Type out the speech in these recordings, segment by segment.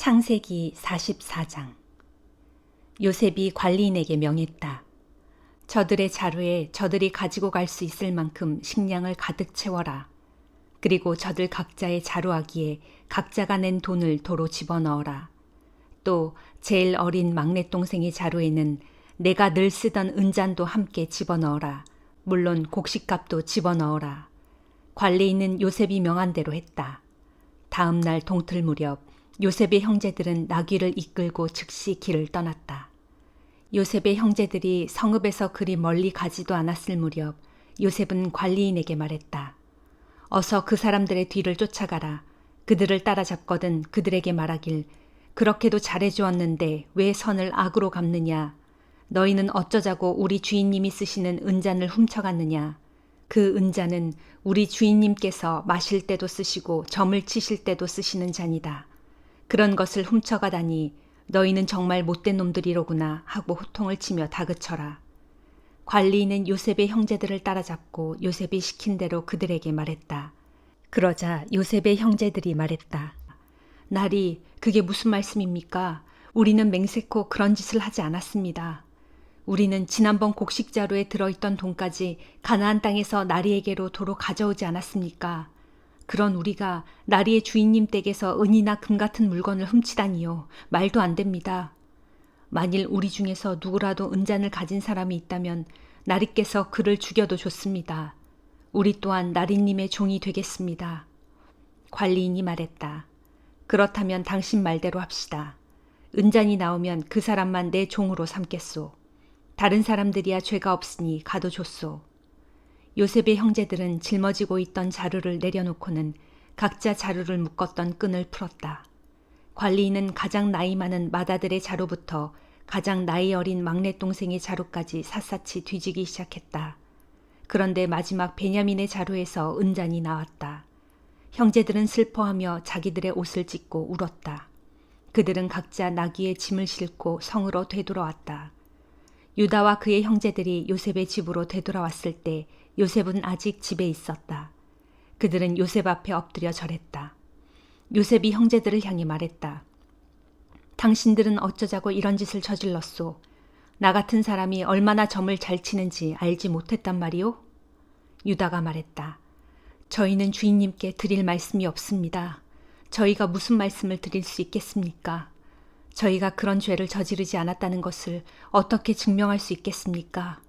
창세기 44장. 요셉이 관리인에게 명했다. 저들의 자루에 저들이 가지고 갈 수 있을 만큼 식량을 가득 채워라. 그리고 저들 각자의 자루아기에 각자가 낸 돈을 도로 집어넣어라. 또 제일 어린 막내 동생의 자루에는 내가 늘 쓰던 은잔도 함께 집어넣어라. 물론 곡식값도 집어넣어라. 관리인은 요셉이 명한 대로 했다. 다음 날 동틀 무렵 요셉의 형제들은 나귀를 이끌고 즉시 길을 떠났다. 요셉의 형제들이 성읍에서 그리 멀리 가지도 않았을 무렵 요셉은 관리인에게 말했다. 어서 그 사람들의 뒤를 쫓아가라. 그들을 따라잡거든 그들에게 말하길 그렇게도 잘해주었는데 왜 선을 악으로 갚느냐. 너희는 어쩌자고 우리 주인님이 쓰시는 은잔을 훔쳐갔느냐. 그 은잔은 우리 주인님께서 마실 때도 쓰시고 점을 치실 때도 쓰시는 잔이다. 그런 것을 훔쳐가다니 너희는 정말 못된 놈들이로구나 하고 호통을 치며 다그쳐라. 관리인은 요셉의 형제들을 따라잡고 요셉이 시킨 대로 그들에게 말했다. 그러자 요셉의 형제들이 말했다. 나리, 그게 무슨 말씀입니까? 우리는 맹세코 그런 짓을 하지 않았습니다. 우리는 지난번 곡식자루에 들어있던 돈까지 가나안 땅에서 나리에게로 도로 가져오지 않았습니까? 그런 우리가 나리의 주인님 댁에서 은이나 금 같은 물건을 훔치다니요. 말도 안 됩니다. 만일 우리 중에서 누구라도 은잔을 가진 사람이 있다면 나리께서 그를 죽여도 좋습니다. 우리 또한 나리님의 종이 되겠습니다. 관리인이 말했다. 그렇다면 당신 말대로 합시다. 은잔이 나오면 그 사람만 내 종으로 삼겠소. 다른 사람들이야 죄가 없으니 가도 좋소. 요셉의 형제들은 짊어지고 있던 자루를 내려놓고는 각자 자루를 묶었던 끈을 풀었다. 관리인은 가장 나이 많은 맏아들의 자루부터 가장 나이 어린 막내 동생의 자루까지 샅샅이 뒤지기 시작했다. 그런데 마지막 베냐민의 자루에서 은잔이 나왔다. 형제들은 슬퍼하며 자기들의 옷을 찢고 울었다. 그들은 각자 나귀에 짐을 싣고 성으로 되돌아왔다. 유다와 그의 형제들이 요셉의 집으로 되돌아왔을 때 요셉은 아직 집에 있었다. 그들은 요셉 앞에 엎드려 절했다. 요셉이 형제들을 향해 말했다. 당신들은 어쩌자고 이런 짓을 저질렀소. 나 같은 사람이 얼마나 점을 잘 치는지 알지 못했단 말이오? 유다가 말했다. 저희는 주인님께 드릴 말씀이 없습니다. 저희가 무슨 말씀을 드릴 수 있겠습니까? 저희가 그런 죄를 저지르지 않았다는 것을 어떻게 증명할 수 있겠습니까?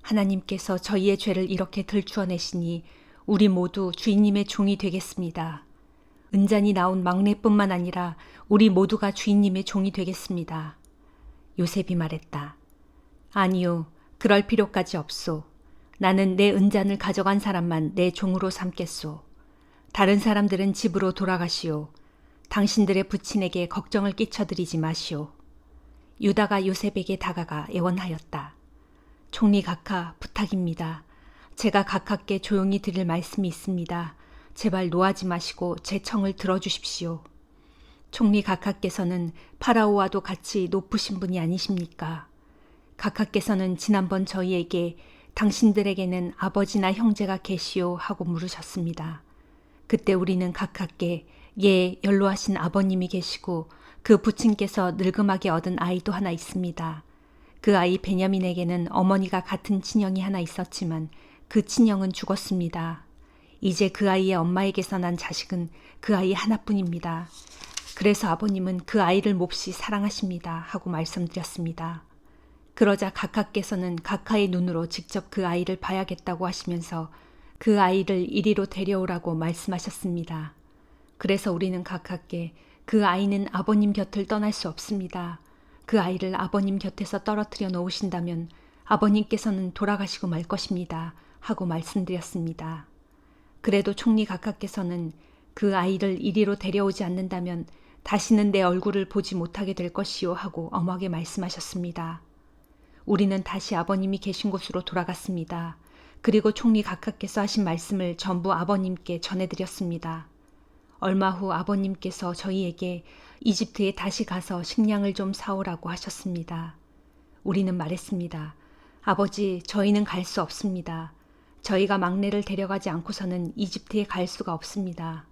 하나님께서 저희의 죄를 이렇게 들추어내시니 우리 모두 주인님의 종이 되겠습니다. 은잔이 나온 막내뿐만 아니라 우리 모두가 주인님의 종이 되겠습니다. 요셉이 말했다. 아니요, 그럴 필요까지 없소. 나는 내 은잔을 가져간 사람만 내 종으로 삼겠소. 다른 사람들은 집으로 돌아가시오. 당신들의 부친에게 걱정을 끼쳐드리지 마시오. 유다가 요셉에게 다가가 애원하였다. 총리 각하, 부탁입니다. 제가 각하께 조용히 드릴 말씀이 있습니다. 제발 노하지 마시고 제 청을 들어주십시오. 총리 각하께서는 파라오와도 같이 높으신 분이 아니십니까? 각하께서는 지난번 저희에게 당신들에게는 아버지나 형제가 계시오 하고 물으셨습니다. 그때 우리는 각하께 예, 연로하신 아버님이 계시고 그 부친께서 늙음하게 얻은 아이도 하나 있습니다. 그 아이 베냐민에게는 어머니가 같은 친형이 하나 있었지만 그 친형은 죽었습니다. 이제 그 아이의 엄마에게서 난 자식은 그 아이 하나뿐입니다. 그래서 아버님은 그 아이를 몹시 사랑하십니다 하고 말씀드렸습니다. 그러자 각하께서는 각하의 눈으로 직접 그 아이를 봐야겠다고 하시면서 그 아이를 이리로 데려오라고 말씀하셨습니다. 그래서 우리는 각하께 그 아이는 아버님 곁을 떠날 수 없습니다. 그 아이를 아버님 곁에서 떨어뜨려 놓으신다면 아버님께서는 돌아가시고 말 것입니다 하고 말씀드렸습니다. 그래도 총리 각하께서는 그 아이를 이리로 데려오지 않는다면 다시는 내 얼굴을 보지 못하게 될 것이요 하고 엄하게 말씀하셨습니다. 우리는 다시 아버님이 계신 곳으로 돌아갔습니다. 그리고 총리 각하께서 하신 말씀을 전부 아버님께 전해드렸습니다. 얼마 후 아버님께서 저희에게 이집트에 다시 가서 식량을 좀 사오라고 하셨습니다. 우리는 말했습니다. 아버지, 저희는 갈 수 없습니다. 저희가 막내를 데려가지 않고서는 이집트에 갈 수가 없습니다.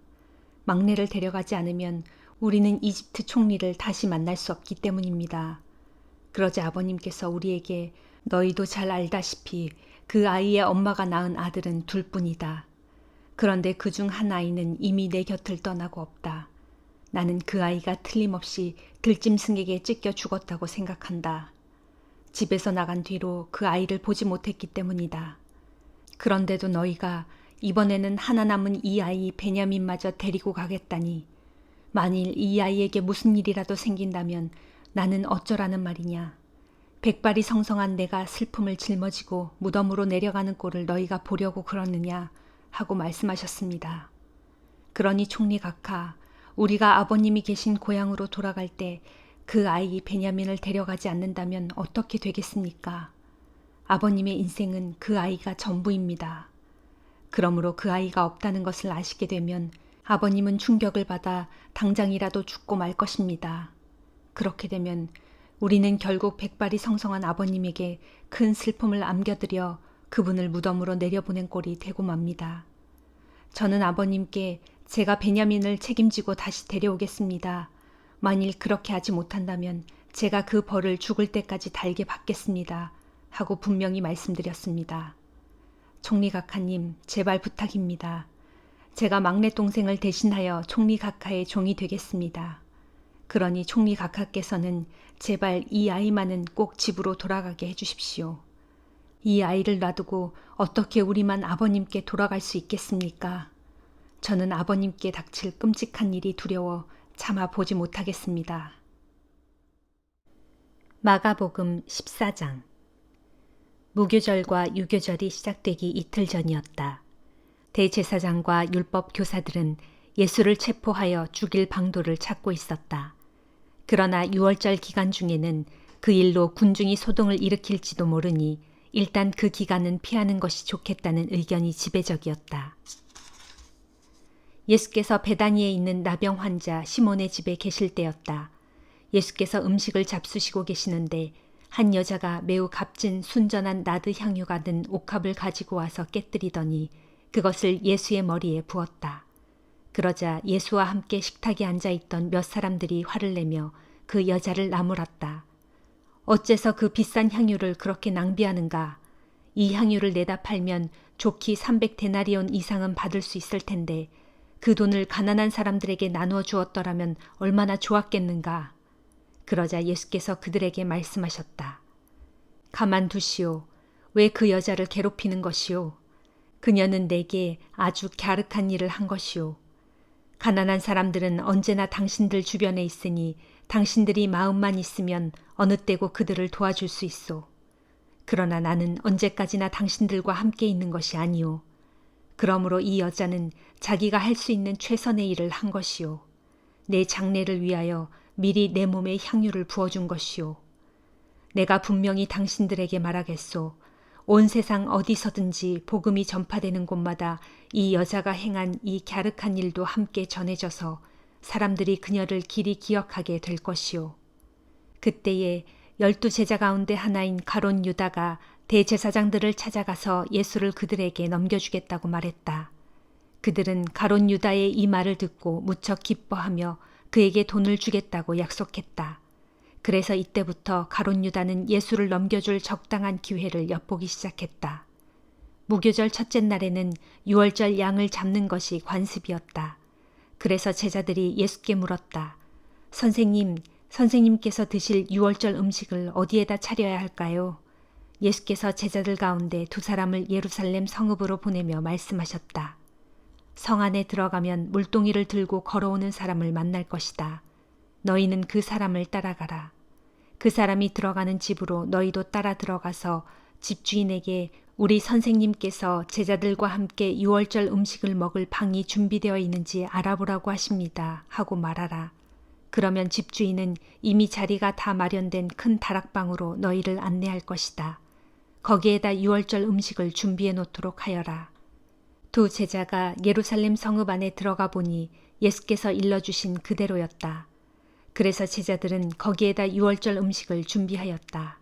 막내를 데려가지 않으면 우리는 이집트 총리를 다시 만날 수 없기 때문입니다. 그러자 아버님께서 우리에게 너희도 잘 알다시피 그 아이의 엄마가 낳은 아들은 둘뿐이다. 그런데 그중 한 아이는 이미 내 곁을 떠나고 없다. 나는 그 아이가 틀림없이 들짐승에게 찢겨 죽었다고 생각한다. 집에서 나간 뒤로 그 아이를 보지 못했기 때문이다. 그런데도 너희가 이번에는 하나 남은 이 아이 베냐민마저 데리고 가겠다니, 만일 이 아이에게 무슨 일이라도 생긴다면 나는 어쩌라는 말이냐. 백발이 성성한 내가 슬픔을 짊어지고 무덤으로 내려가는 꼴을 너희가 보려고 그러느냐 하고 말씀하셨습니다. 그러니 총리 각하, 우리가 아버님이 계신 고향으로 돌아갈 때 그 아이 베냐민을 데려가지 않는다면 어떻게 되겠습니까? 아버님의 인생은 그 아이가 전부입니다. 그러므로 그 아이가 없다는 것을 아시게 되면 아버님은 충격을 받아 당장이라도 죽고 말 것입니다. 그렇게 되면 우리는 결국 백발이 성성한 아버님에게 큰 슬픔을 안겨드려 그분을 무덤으로 내려보낸 꼴이 되고 맙니다. 저는 아버님께 제가 베냐민을 책임지고 다시 데려오겠습니다. 만일 그렇게 하지 못한다면 제가 그 벌을 죽을 때까지 달게 받겠습니다. 하고 분명히 말씀드렸습니다. 총리 각하님, 제발 부탁입니다. 제가 막내 동생을 대신하여 총리 각하의 종이 되겠습니다. 그러니 총리 각하께서는 제발 이 아이만은 꼭 집으로 돌아가게 해주십시오. 이 아이를 놔두고 어떻게 우리만 아버님께 돌아갈 수 있겠습니까? 저는 아버님께 닥칠 끔찍한 일이 두려워 차마 보지 못하겠습니다. 마가복음 14장. 무교절과 유교절이 시작되기 이틀 전이었다. 대제사장과 율법 교사들은 예수를 체포하여 죽일 방도를 찾고 있었다. 그러나 유월절 기간 중에는 그 일로 군중이 소동을 일으킬지도 모르니 일단 그 기간은 피하는 것이 좋겠다는 의견이 지배적이었다. 예수께서 베다니에 있는 나병 환자 시몬의 집에 계실 때였다. 예수께서 음식을 잡수시고 계시는데 한 여자가 매우 값진 순전한 나드 향유가 든 옥합을 가지고 와서 깨뜨리더니 그것을 예수의 머리에 부었다. 그러자 예수와 함께 식탁에 앉아있던 몇 사람들이 화를 내며 그 여자를 나무랐다. 어째서 그 비싼 향유를 그렇게 낭비하는가? 이 향유를 내다 팔면 좋기 300데나리온 이상은 받을 수 있을 텐데 그 돈을 가난한 사람들에게 나누어 주었더라면 얼마나 좋았겠는가? 그러자 예수께서 그들에게 말씀하셨다. 가만두시오. 왜 그 여자를 괴롭히는 것이오? 그녀는 내게 아주 갸륵한 일을 한 것이오. 가난한 사람들은 언제나 당신들 주변에 있으니 당신들이 마음만 있으면 어느 때고 그들을 도와줄 수 있소. 그러나 나는 언제까지나 당신들과 함께 있는 것이 아니오. 그러므로 이 여자는 자기가 할 수 있는 최선의 일을 한 것이오. 내 장례를 위하여 미리 내 몸에 향유를 부어준 것이오. 내가 분명히 당신들에게 말하겠소. 온 세상 어디서든지 복음이 전파되는 곳마다 이 여자가 행한 이 갸륵한 일도 함께 전해져서 사람들이 그녀를 길이 기억하게 될 것이오. 그때에 12 제자 가운데 하나인 가롯 유다가 대제사장들을 찾아가서 예수를 그들에게 넘겨주겠다고 말했다. 그들은 가롯 유다의 이 말을 듣고 무척 기뻐하며 그에게 돈을 주겠다고 약속했다. 그래서 이때부터 가롯 유다는 예수를 넘겨줄 적당한 기회를 엿보기 시작했다. 무교절 첫째 날에는 유월절 양을 잡는 것이 관습이었다. 그래서 제자들이 예수께 물었다. 선생님께서 드실 유월절 음식을 어디에다 차려야 할까요? 예수께서 제자들 가운데 2 사람을 예루살렘 성읍으로 보내며 말씀하셨다. 성 안에 들어가면 물동이를 들고 걸어오는 사람을 만날 것이다. 너희는 그 사람을 따라가라. 그 사람이 들어가는 집으로 너희도 따라 들어가서 집주인에게 우리 선생님께서 제자들과 함께 유월절 음식을 먹을 방이 준비되어 있는지 알아보라고 하십니다. 하고 말하라. 그러면 집주인은 이미 자리가 다 마련된 큰 다락방으로 너희를 안내할 것이다. 거기에다 유월절 음식을 준비해 놓도록 하여라. 2 제자가 예루살렘 성읍 안에 들어가 보니 예수께서 일러주신 그대로였다. 그래서 제자들은 거기에다 유월절 음식을 준비하였다.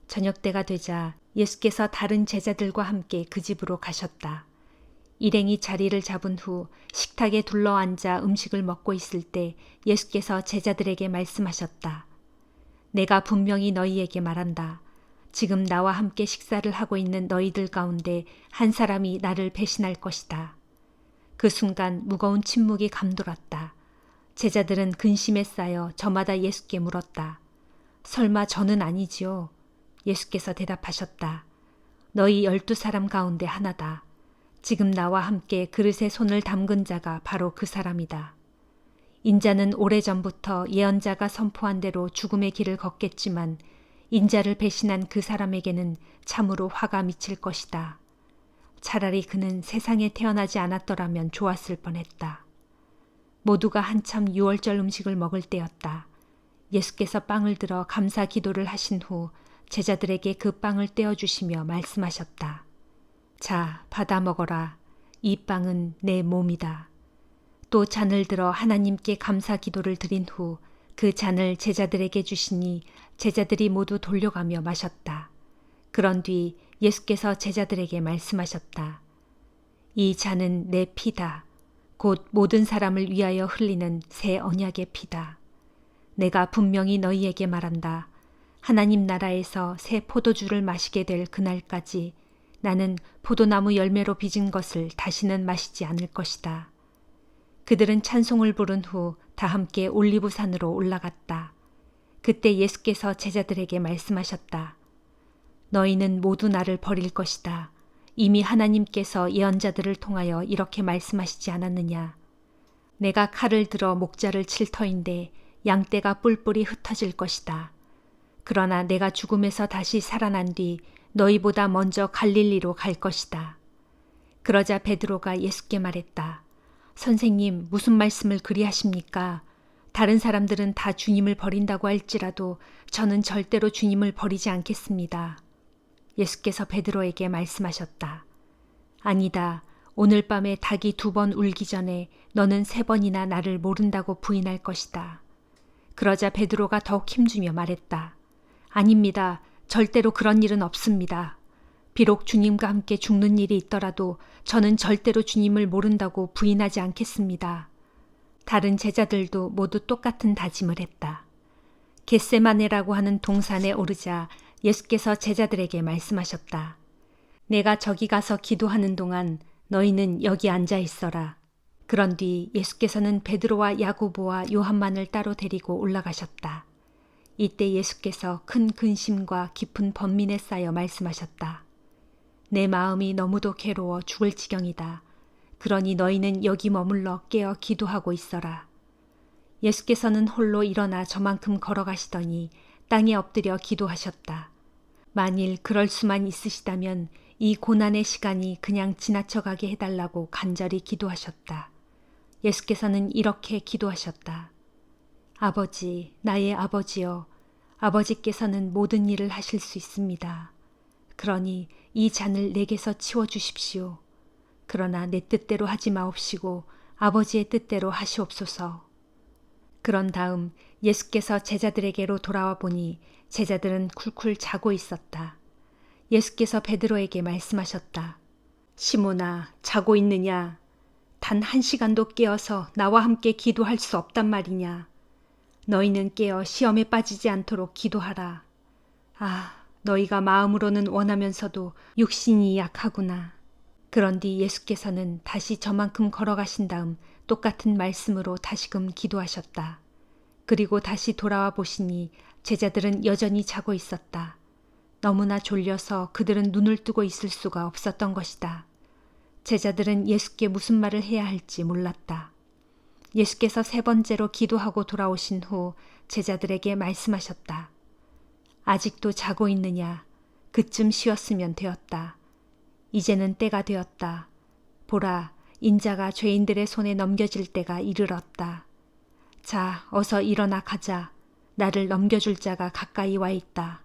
저녁 때가 되자 예수께서 다른 제자들과 함께 그 집으로 가셨다. 일행이 자리를 잡은 후 식탁에 둘러앉아 음식을 먹고 있을 때 예수께서 제자들에게 말씀하셨다. 내가 분명히 너희에게 말한다. 지금 나와 함께 식사를 하고 있는 너희들 가운데 한 사람이 나를 배신할 것이다. 그 순간 무거운 침묵이 감돌았다. 제자들은 근심에 쌓여 저마다 예수께 물었다. 설마 저는 아니지요? 예수께서 대답하셨다. 너희 12사람 가운데 하나다. 지금 나와 함께 그릇에 손을 담근 자가 바로 그 사람이다. 인자는 오래전부터 예언자가 선포한 대로 죽음의 길을 걷겠지만 인자를 배신한 그 사람에게는 참으로 화가 미칠 것이다. 차라리 그는 세상에 태어나지 않았더라면 좋았을 뻔했다. 모두가 한참 유월절 음식을 먹을 때였다. 예수께서 빵을 들어 감사 기도를 하신 후 제자들에게 그 빵을 떼어주시며 말씀하셨다. 자, 받아 먹어라. 이 빵은 내 몸이다. 또 잔을 들어 하나님께 감사 기도를 드린 후 그 잔을 제자들에게 주시니 제자들이 모두 돌려가며 마셨다. 그런 뒤 예수께서 제자들에게 말씀하셨다. 이 잔은 내 피다. 곧 모든 사람을 위하여 흘리는 새 언약의 피다. 내가 분명히 너희에게 말한다. 하나님 나라에서 새 포도주를 마시게 될 그날까지 나는 포도나무 열매로 빚은 것을 다시는 마시지 않을 것이다. 그들은 찬송을 부른 후 다 함께 올리브산으로 올라갔다. 그때 예수께서 제자들에게 말씀하셨다. 너희는 모두 나를 버릴 것이다. 이미 하나님께서 예언자들을 통하여 이렇게 말씀하시지 않았느냐. 내가 칼을 들어 목자를 칠 터인데 양떼가 뿔뿔이 흩어질 것이다. 그러나 내가 죽음에서 다시 살아난 뒤 너희보다 먼저 갈릴리로 갈 것이다. 그러자 베드로가 예수께 말했다. 선생님, 무슨 말씀을 그리 하십니까? 다른 사람들은 다 주님을 버린다고 할지라도 저는 절대로 주님을 버리지 않겠습니다. 예수께서 베드로에게 말씀하셨다. 아니다. 오늘 밤에 닭이 2번 울기 전에 너는 3번이나 나를 모른다고 부인할 것이다. 그러자 베드로가 더욱 힘주며 말했다. 아닙니다. 절대로 그런 일은 없습니다. 비록 주님과 함께 죽는 일이 있더라도 저는 절대로 주님을 모른다고 부인하지 않겠습니다. 다른 제자들도 모두 똑같은 다짐을 했다. 겟세마네라고 하는 동산에 오르자 예수께서 제자들에게 말씀하셨다. 내가 저기 가서 기도하는 동안 너희는 여기 앉아 있어라. 그런 뒤 예수께서는 베드로와 야고보와 요한만을 따로 데리고 올라가셨다. 이때 예수께서 큰 근심과 깊은 번민에 쌓여 말씀하셨다. 내 마음이 너무도 괴로워 죽을 지경이다. 그러니 너희는 여기 머물러 깨어 기도하고 있어라. 예수께서는 홀로 일어나 저만큼 걸어가시더니 땅에 엎드려 기도하셨다. 만일 그럴 수만 있으시다면 이 고난의 시간이 그냥 지나쳐가게 해달라고 간절히 기도하셨다. 예수께서는 이렇게 기도하셨다. 아버지, 나의 아버지여, 아버지께서는 모든 일을 하실 수 있습니다. 그러니 이 잔을 내게서 치워주십시오. 그러나 내 뜻대로 하지 마옵시고 아버지의 뜻대로 하시옵소서. 그런 다음 예수께서 제자들에게로 돌아와 보니 제자들은 쿨쿨 자고 있었다. 예수께서 베드로에게 말씀하셨다. 시몬아, 자고 있느냐? 단 1시간도 깨어서 나와 함께 기도할 수 없단 말이냐? 너희는 깨어 시험에 빠지지 않도록 기도하라. 아, 너희가 마음으로는 원하면서도 육신이 약하구나. 그런 뒤 예수께서는 다시 저만큼 걸어가신 다음 똑같은 말씀으로 다시금 기도하셨다. 그리고 다시 돌아와 보시니 제자들은 여전히 자고 있었다. 너무나 졸려서 그들은 눈을 뜨고 있을 수가 없었던 것이다. 제자들은 예수께 무슨 말을 해야 할지 몰랐다. 예수께서 3번째로 기도하고 돌아오신 후 제자들에게 말씀하셨다. 아직도 자고 있느냐? 그쯤 쉬었으면 되었다. 이제는 때가 되었다. 보라, 인자가 죄인들의 손에 넘겨질 때가 이르렀다. 자, 어서 일어나 가자. 나를 넘겨줄 자가 가까이 와 있다.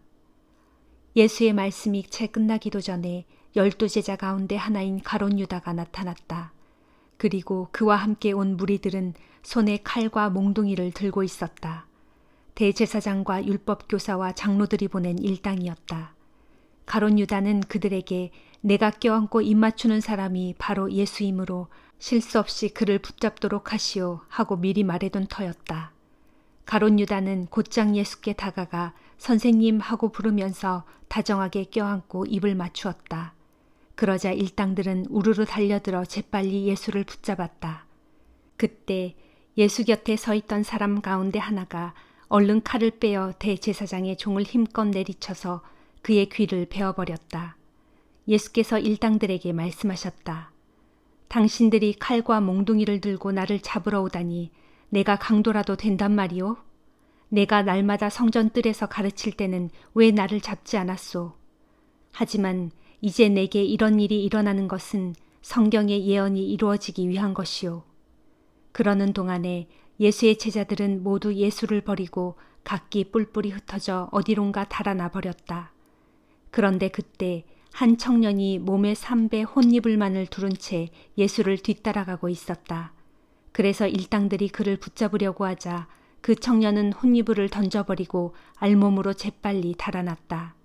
예수의 말씀이 채 끝나기도 전에 12제자 가운데 하나인 가룟 유다가 나타났다. 그리고 그와 함께 온 무리들은 손에 칼과 몽둥이를 들고 있었다. 대제사장과 율법교사와 장로들이 보낸 일당이었다. 가룟 유다는 그들에게 내가 껴안고 입맞추는 사람이 바로 예수이므로 실수 없이 그를 붙잡도록 하시오 하고 미리 말해둔 터였다. 가룟 유다는 곧장 예수께 다가가 선생님 하고 부르면서 다정하게 껴안고 입을 맞추었다. 그러자 일당들은 우르르 달려들어 재빨리 예수를 붙잡았다. 그때 예수 곁에 서 있던 사람 가운데 하나가 얼른 칼을 빼어 대제사장의 종을 힘껏 내리쳐서 그의 귀를 베어버렸다. 예수께서 일당들에게 말씀하셨다. 당신들이 칼과 몽둥이를 들고 나를 잡으러 오다니 내가 강도라도 된단 말이오? 내가 날마다 성전 뜰에서 가르칠 때는 왜 나를 잡지 않았소? 하지만 이제 내게 이런 일이 일어나는 것은 성경의 예언이 이루어지기 위한 것이오. 그러는 동안에 예수의 제자들은 모두 예수를 버리고 각기 뿔뿔이 흩어져 어디론가 달아나 버렸다. 그런데 그때 한 청년이 몸에 3배 혼이불만을 두른 채 예수를 뒤따라가고 있었다. 그래서 일당들이 그를 붙잡으려고 하자 그 청년은 혼이불을 던져버리고 알몸으로 재빨리 달아났다.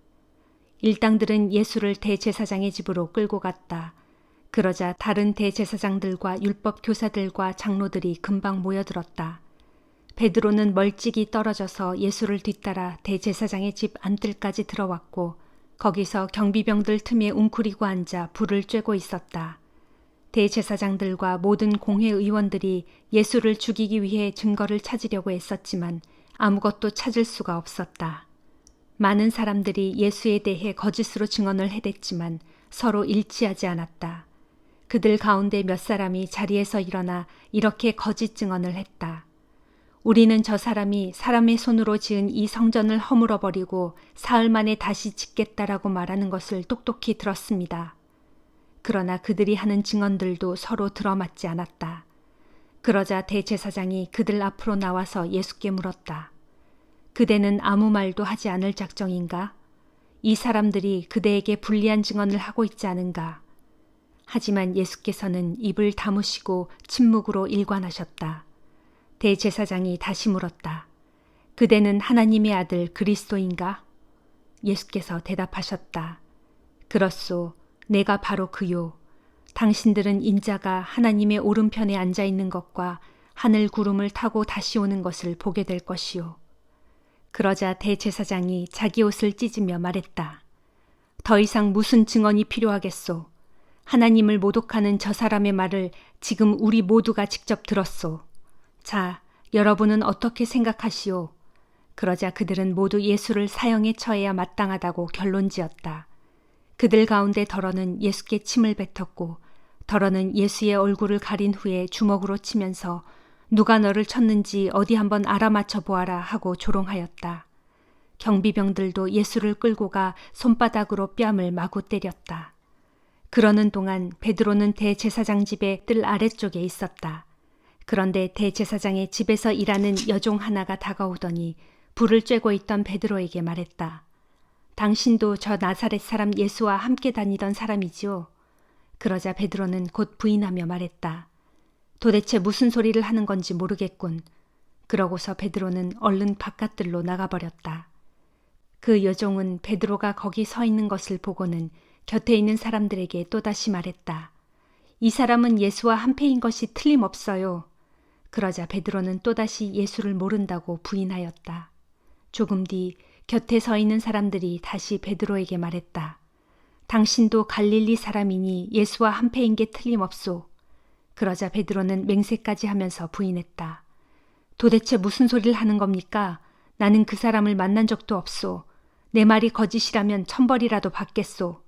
일당들은 예수를 대제사장의 집으로 끌고 갔다. 그러자 다른 대제사장들과 율법 교사들과 장로들이 금방 모여들었다. 베드로는 멀찍이 떨어져서 예수를 뒤따라 대제사장의 집 안뜰까지 들어왔고 거기서 경비병들 틈에 웅크리고 앉아 불을 쬐고 있었다. 대제사장들과 모든 공회의원들이 예수를 죽이기 위해 증거를 찾으려고 애썼지만 아무것도 찾을 수가 없었다. 많은 사람들이 예수에 대해 거짓으로 증언을 해댔지만 서로 일치하지 않았다. 그들 가운데 몇 사람이 자리에서 일어나 이렇게 거짓 증언을 했다. 우리는 저 사람이 사람의 손으로 지은 이 성전을 허물어버리고 사흘 만에 다시 짓겠다라고 말하는 것을 똑똑히 들었습니다. 그러나 그들이 하는 증언들도 서로 들어맞지 않았다. 그러자 대제사장이 그들 앞으로 나와서 예수께 물었다. 그대는 아무 말도 하지 않을 작정인가? 이 사람들이 그대에게 불리한 증언을 하고 있지 않은가? 하지만 예수께서는 입을 다무시고 침묵으로 일관하셨다. 대제사장이 다시 물었다. 그대는 하나님의 아들 그리스도인가? 예수께서 대답하셨다. 그렇소. 내가 바로 그요. 당신들은 인자가 하나님의 오른편에 앉아 있는 것과 하늘 구름을 타고 다시 오는 것을 보게 될 것이요. 그러자 대제사장이 자기 옷을 찢으며 말했다. 더 이상 무슨 증언이 필요하겠소. 하나님을 모독하는 저 사람의 말을 지금 우리 모두가 직접 들었소. 자, 여러분은 어떻게 생각하시오? 그러자 그들은 모두 예수를 사형에 처해야 마땅하다고 결론지었다. 그들 가운데 더러는 예수께 침을 뱉었고 더러는 예수의 얼굴을 가린 후에 주먹으로 치면서 누가 너를 쳤는지 어디 한번 알아맞혀 보아라 하고 조롱하였다. 경비병들도 예수를 끌고 가 손바닥으로 뺨을 마구 때렸다. 그러는 동안 베드로는 대제사장 집의 뜰 아래쪽에 있었다. 그런데 대제사장의 집에서 일하는 여종 하나가 다가오더니 불을 쬐고 있던 베드로에게 말했다. 당신도 저 나사렛 사람 예수와 함께 다니던 사람이지요? 그러자 베드로는 곧 부인하며 말했다. 도대체 무슨 소리를 하는 건지 모르겠군. 그러고서 베드로는 얼른 바깥들로 나가버렸다. 그 여종은 베드로가 거기 서 있는 것을 보고는 곁에 있는 사람들에게 또다시 말했다. 이 사람은 예수와 한패인 것이 틀림없어요. 그러자 베드로는 또다시 예수를 모른다고 부인하였다. 조금 뒤 곁에 서 있는 사람들이 다시 베드로에게 말했다. 당신도 갈릴리 사람이니 예수와 한패인 게 틀림없소. 그러자 베드로는 맹세까지 하면서 부인했다. 도대체 무슨 소리를 하는 겁니까? 나는 그 사람을 만난 적도 없소. 내 말이 거짓이라면 천벌이라도 받겠소.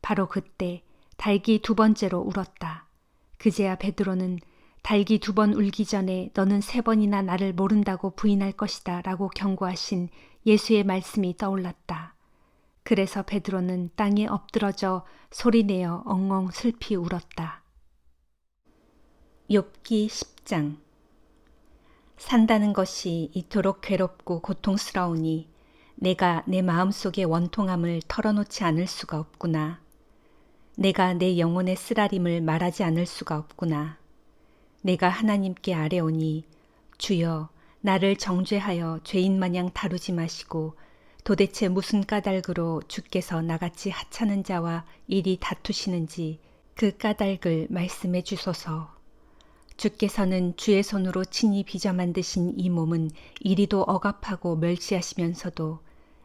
바로 그때 닭이 2번째로 울었다. 그제야 베드로는 닭이 2번 울기 전에 너는 3번이나 나를 모른다고 부인할 것이다 라고 경고하신 예수의 말씀이 떠올랐다. 그래서 베드로는 땅에 엎드러져 소리내어 엉엉 슬피 울었다. 욥기 10장. 산다는 것이 이토록 괴롭고 고통스러우니 내가 내 마음속의 원통함을 털어놓지 않을 수가 없구나. 내가 내 영혼의 쓰라림을 말하지 않을 수가 없구나. 내가 하나님께 아뢰오니 주여 나를 정죄하여 죄인 마냥 다루지 마시고 도대체 무슨 까닭으로 주께서 나같이 하찮은 자와 이리 다투시는지 그 까닭을 말씀해 주소서. 주께서는 주의 손으로 친히 빚어 만드신 이 몸은 이리도 억압하고 멸시하시면서도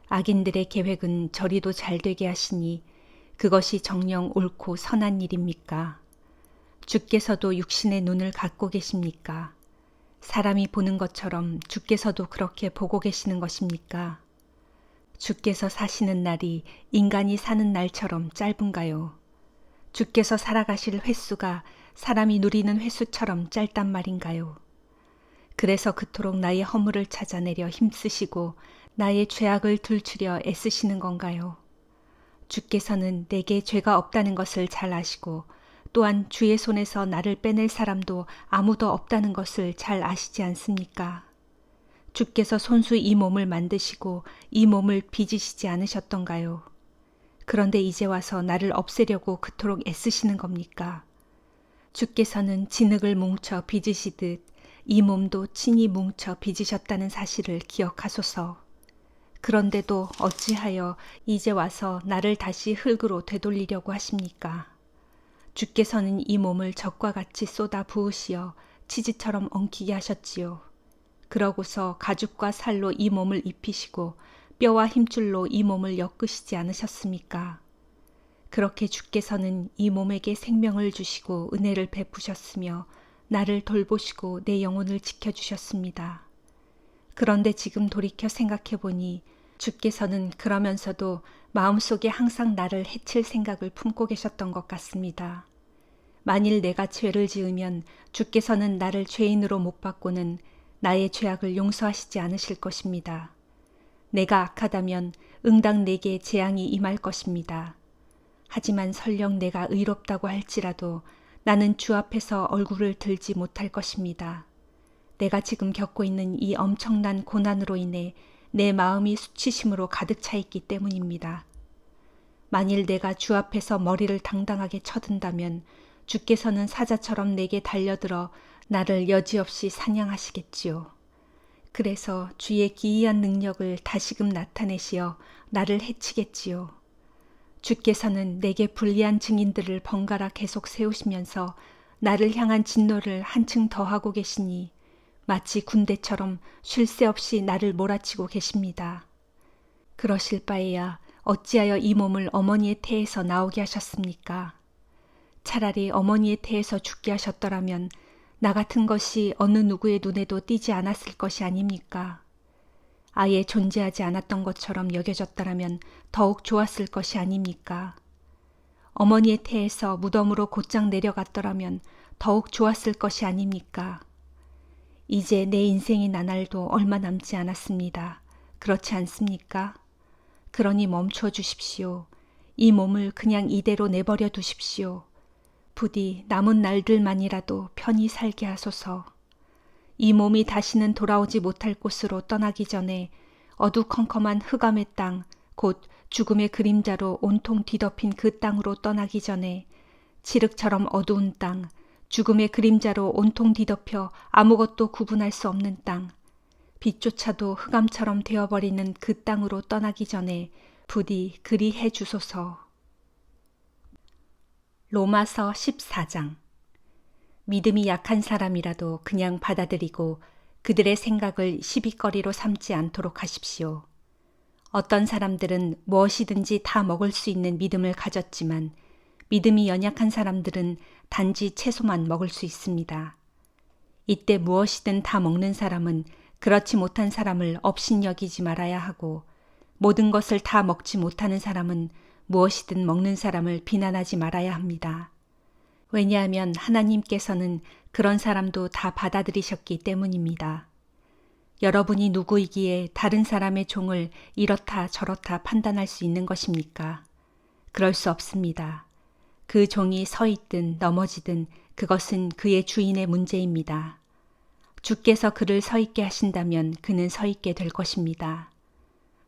악인들의 계획은 저리도 잘 되게 하시니 그것이 정녕 옳고 선한 일입니까? 주께서도 육신의 눈을 갖고 계십니까? 사람이 보는 것처럼 주께서도 그렇게 보고 계시는 것입니까? 주께서 사시는 날이 인간이 사는 날처럼 짧은가요? 주께서 살아가실 횟수가 사람이 누리는 횟수처럼 짧단 말인가요? 그래서 그토록 나의 허물을 찾아내려 힘쓰시고 나의 죄악을 들추려 애쓰시는 건가요? 주께서는 내게 죄가 없다는 것을 잘 아시고 또한 주의 손에서 나를 빼낼 사람도 아무도 없다는 것을 잘 아시지 않습니까? 주께서 손수 이 몸을 만드시고 이 몸을 빚으시지 않으셨던가요? 그런데 이제 와서 나를 없애려고 그토록 애쓰시는 겁니까? 주께서는 진흙을 뭉쳐 빚으시듯 이 몸도 친히 뭉쳐 빚으셨다는 사실을 기억하소서. 그런데도 어찌하여 이제 와서 나를 다시 흙으로 되돌리려고 하십니까? 주께서는 이 몸을 젖과 같이 쏟아 부으시어 치즈처럼 엉키게 하셨지요. 그러고서 가죽과 살로 이 몸을 입히시고 뼈와 힘줄로 이 몸을 엮으시지 않으셨습니까? 그렇게 주께서는 이 몸에게 생명을 주시고 은혜를 베푸셨으며 나를 돌보시고 내 영혼을 지켜주셨습니다. 그런데 지금 돌이켜 생각해보니 주께서는 그러면서도 마음속에 항상 나를 해칠 생각을 품고 계셨던 것 같습니다. 만일 내가 죄를 지으면 주께서는 나를 죄인으로 못 받고는 나의 죄악을 용서하시지 않으실 것입니다. 내가 악하다면 응당 내게 재앙이 임할 것입니다. 하지만 설령 내가 의롭다고 할지라도 나는 주 앞에서 얼굴을 들지 못할 것입니다. 내가 지금 겪고 있는 이 엄청난 고난으로 인해 내 마음이 수치심으로 가득 차 있기 때문입니다. 만일 내가 주 앞에서 머리를 당당하게 쳐든다면 주께서는 사자처럼 내게 달려들어 나를 여지없이 사냥하시겠지요. 그래서 주의 기이한 능력을 다시금 나타내시어 나를 해치겠지요. 주께서는 내게 불리한 증인들을 번갈아 계속 세우시면서 나를 향한 진노를 한층 더하고 계시니 마치 군대처럼 쉴 새 없이 나를 몰아치고 계십니다. 그러실 바에야 어찌하여 이 몸을 어머니의 태에서 나오게 하셨습니까? 차라리 어머니의 태에서 죽게 하셨더라면 나 같은 것이 어느 누구의 눈에도 띄지 않았을 것이 아닙니까? 아예 존재하지 않았던 것처럼 여겨졌더라면 더욱 좋았을 것이 아닙니까? 어머니의 태에서 무덤으로 곧장 내려갔더라면 더욱 좋았을 것이 아닙니까? 이제 내 인생의 나날도 얼마 남지 않았습니다. 그렇지 않습니까? 그러니 멈춰 주십시오. 이 몸을 그냥 이대로 내버려 두십시오. 부디 남은 날들만이라도 편히 살게 하소서. 이 몸이 다시는 돌아오지 못할 곳으로 떠나기 전에 어두컴컴한 흑암의 땅, 곧 죽음의 그림자로 온통 뒤덮인 그 땅으로 떠나기 전에 칠흑처럼 어두운 땅, 죽음의 그림자로 온통 뒤덮여 아무것도 구분할 수 없는 땅, 빛조차도 흑암처럼 되어버리는 그 땅으로 떠나기 전에 부디 그리 해 주소서. 로마서 14장. 믿음이 약한 사람이라도 그냥 받아들이고 그들의 생각을 시비거리로 삼지 않도록 하십시오. 어떤 사람들은 무엇이든지 다 먹을 수 있는 믿음을 가졌지만 믿음이 연약한 사람들은 단지 채소만 먹을 수 있습니다. 이때 무엇이든 다 먹는 사람은 그렇지 못한 사람을 업신여기지 말아야 하고 모든 것을 다 먹지 못하는 사람은 무엇이든 먹는 사람을 비난하지 말아야 합니다. 왜냐하면 하나님께서는 그런 사람도 다 받아들이셨기 때문입니다. 여러분이 누구이기에 다른 사람의 종을 이렇다 저렇다 판단할 수 있는 것입니까? 그럴 수 없습니다. 그 종이 서 있든 넘어지든 그것은 그의 주인의 문제입니다. 주께서 그를 서 있게 하신다면 그는 서 있게 될 것입니다.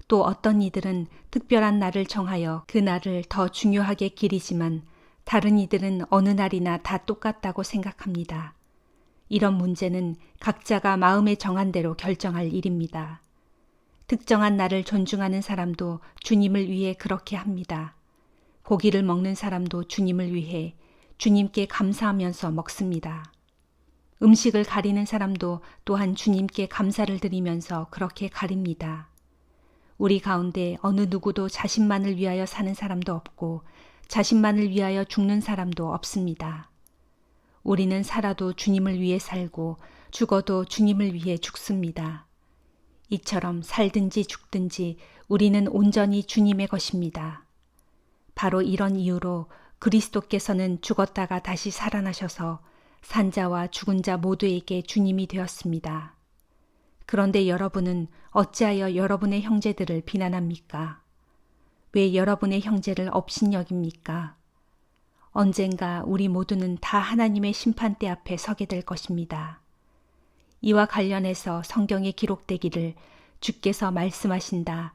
또 어떤 이들은 특별한 날을 정하여 그 날을 더 중요하게 기리지만 다른 이들은 어느 날이나 다 똑같다고 생각합니다. 이런 문제는 각자가 마음에 정한 대로 결정할 일입니다. 특정한 날을 존중하는 사람도 주님을 위해 그렇게 합니다. 고기를 먹는 사람도 주님을 위해 주님께 감사하면서 먹습니다. 음식을 가리는 사람도 또한 주님께 감사를 드리면서 그렇게 가립니다. 우리 가운데 어느 누구도 자신만을 위하여 사는 사람도 없고 자신만을 위하여 죽는 사람도 없습니다. 우리는 살아도 주님을 위해 살고 죽어도 주님을 위해 죽습니다. 이처럼 살든지 죽든지 우리는 온전히 주님의 것입니다. 바로 이런 이유로 그리스도께서는 죽었다가 다시 살아나셔서 산자와 죽은 자 모두에게 주님이 되었습니다. 그런데 여러분은 어찌하여 여러분의 형제들을 비난합니까? 왜 여러분의 형제를 업신여깁니까? 언젠가 우리 모두는 다 하나님의 심판대 앞에 서게 될 것입니다. 이와 관련해서 성경에 기록되기를 주께서 말씀하신다.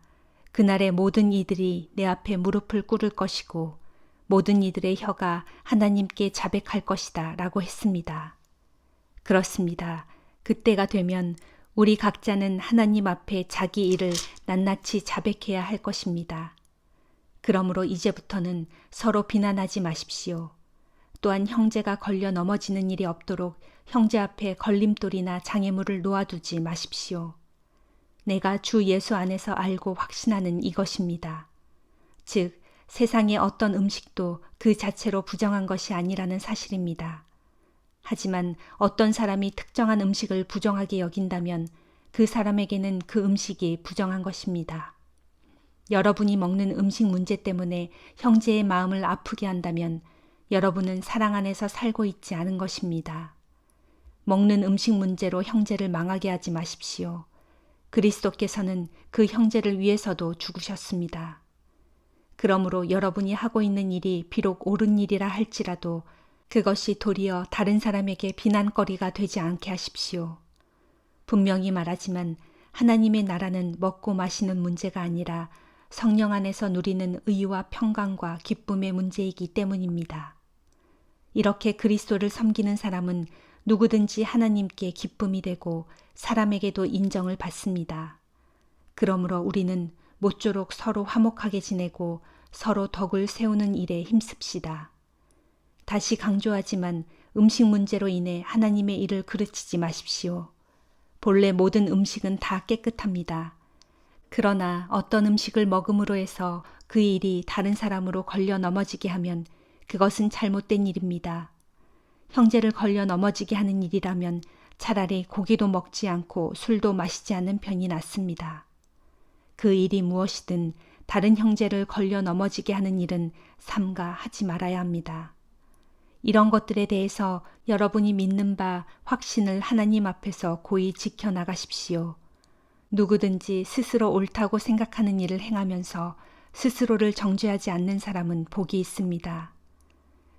그날에 모든 이들이 내 앞에 무릎을 꿇을 것이고 모든 이들의 혀가 하나님께 자백할 것이다 라고 했습니다. 그렇습니다. 그때가 되면 우리 각자는 하나님 앞에 자기 일을 낱낱이 자백해야 할 것입니다. 그러므로 이제부터는 서로 비난하지 마십시오. 또한 형제가 걸려 넘어지는 일이 없도록 형제 앞에 걸림돌이나 장애물을 놓아두지 마십시오. 내가 주 예수 안에서 알고 확신하는 이것입니다. 즉, 세상의 어떤 음식도 그 자체로 부정한 것이 아니라는 사실입니다. 하지만 어떤 사람이 특정한 음식을 부정하게 여긴다면 그 사람에게는 그 음식이 부정한 것입니다. 여러분이 먹는 음식 문제 때문에 형제의 마음을 아프게 한다면 여러분은 사랑 안에서 살고 있지 않은 것입니다. 먹는 음식 문제로 형제를 망하게 하지 마십시오. 그리스도께서는 그 형제를 위해서도 죽으셨습니다. 그러므로 여러분이 하고 있는 일이 비록 옳은 일이라 할지라도 그것이 도리어 다른 사람에게 비난거리가 되지 않게 하십시오. 분명히 말하지만 하나님의 나라는 먹고 마시는 문제가 아니라 성령 안에서 누리는 의와 평강과 기쁨의 문제이기 때문입니다. 이렇게 그리스도를 섬기는 사람은 누구든지 하나님께 기쁨이 되고 사람에게도 인정을 받습니다. 그러므로 우리는 모쪼록 서로 화목하게 지내고 서로 덕을 세우는 일에 힘씁시다. 다시 강조하지만 음식 문제로 인해 하나님의 일을 그르치지 마십시오. 본래 모든 음식은 다 깨끗합니다. 그러나 어떤 음식을 먹음으로 해서 그 일이 다른 사람으로 걸려 넘어지게 하면 그것은 잘못된 일입니다. 형제를 걸려 넘어지게 하는 일이라면 차라리 고기도 먹지 않고 술도 마시지 않는 편이 낫습니다. 그 일이 무엇이든 다른 형제를 걸려 넘어지게 하는 일은 삼가 하지 말아야 합니다. 이런 것들에 대해서 여러분이 믿는 바 확신을 하나님 앞에서 고이 지켜나가십시오. 누구든지 스스로 옳다고 생각하는 일을 행하면서 스스로를 정죄하지 않는 사람은 복이 있습니다.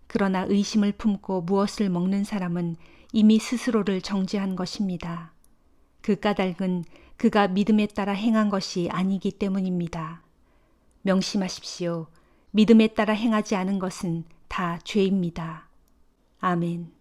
그러나 의심을 품고 무엇을 먹는 사람은 이미 스스로를 정죄한 것입니다. 그 까닭은 그가 믿음에 따라 행한 것이 아니기 때문입니다. 명심하십시오. 믿음에 따라 행하지 않은 것은 다 죄입니다. 아멘.